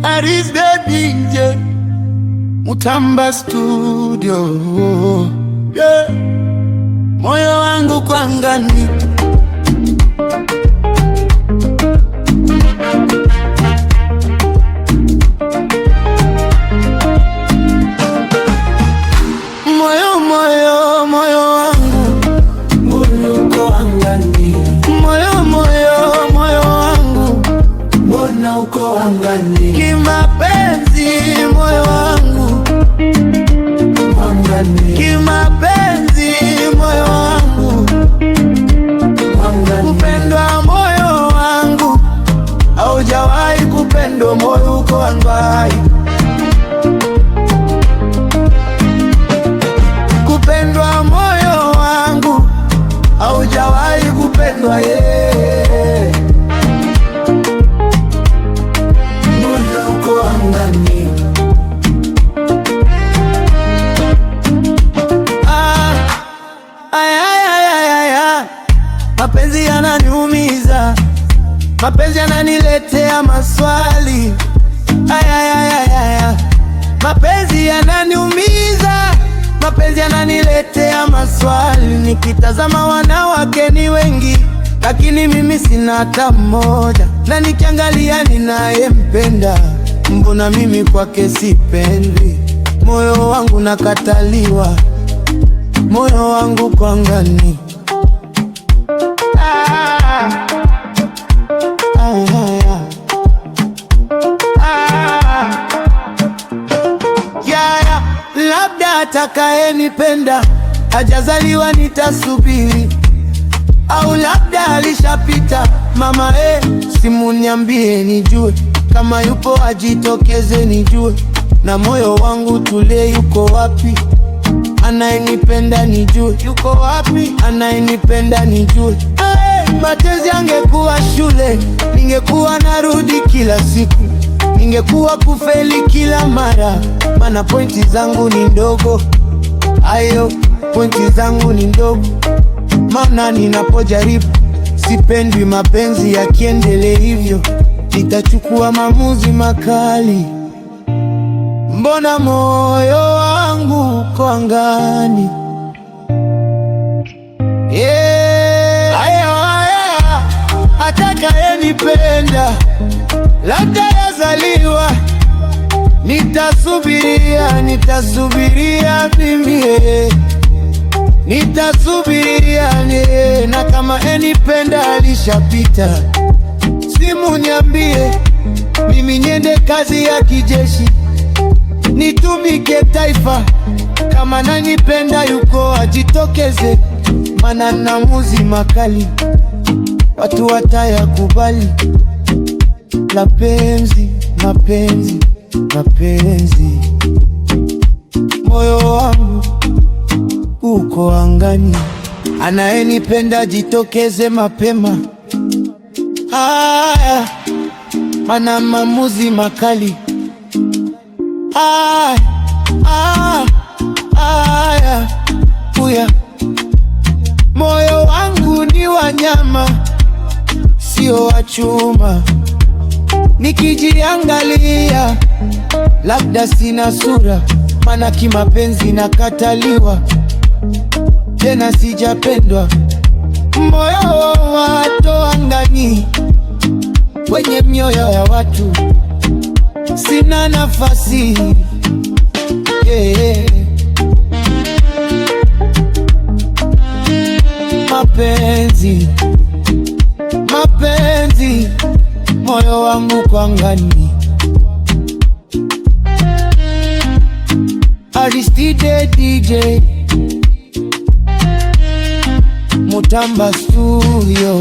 Aris the DJ, Mutamba Studio. Yeah. Moyo wangu kwa angani. Uko angani kimapenzi, moyo wangu angani kimapenzi, moyo wangu angani. Kupendwa moyo wangu, haujawahi kupendwa, moyo uko angani. Kupendwa moyo wangu, haujawahi kupendwa, Mapenzi yananiumiza, mapenzi yananiletea maswali. Mapenzi yananiumiza, mapenzi yananiletea maswali. Nikitazama wanawake ni wengi, lakini mimi sina hata mmoja. Na nikiangalia ninayempenda, mbona mimi kwake sipendwi? Moyo wangu nakataliwa, moyo wangu kwa angani. Labda atakayenipenda hajazaliwa, nitasubiri. Au labda alishapita. Mama simu niambie nijue, kama yupo ajitokeze nijue. Na moyo wangu tule, yuko wapi? Anayenipenda nijue, yuko wapi? Anayenipenda nijue. Mapenzi yangekuwa shule, ningekuwa narudi kila siku, ningekuwa kufeli kila mara. Mana pointi zangu ni ndogo, ayo pointi zangu ni ndogo. Maana ninapojaribu sipendwi, mapenzi yakiendelea hivyo nitachukua maamuzi makali. Mbona moyo wangu uko angani? Atakayenipenda labda yazaliwa, nitasubiria, nitasubiria mimi, nitasubiria. Na kama enipenda alishapita, simu niambie, mimi niende kazi ya kijeshi, nitumike taifa. Kama nanipenda yuko ajitokeze, mana na muzi makali, watu watayakubali. Mapenzi, mapenzi, mapenzi, moyo wangu uko angani. Anayenipenda jitokeze mapema, mana maamuzi makali. Moyo wangu ni wanyama, sio wa chuma. Nikijiangalia labda sina sura, mana kimapenzi nakataliwa, tena sijapendwa. Moyo wa watu angani, kwenye mioyo ya watu sina nafasi. Mapenzi, mapenzi, moyo wangu kwa angani. Aris the DJ, Mutamba Studio.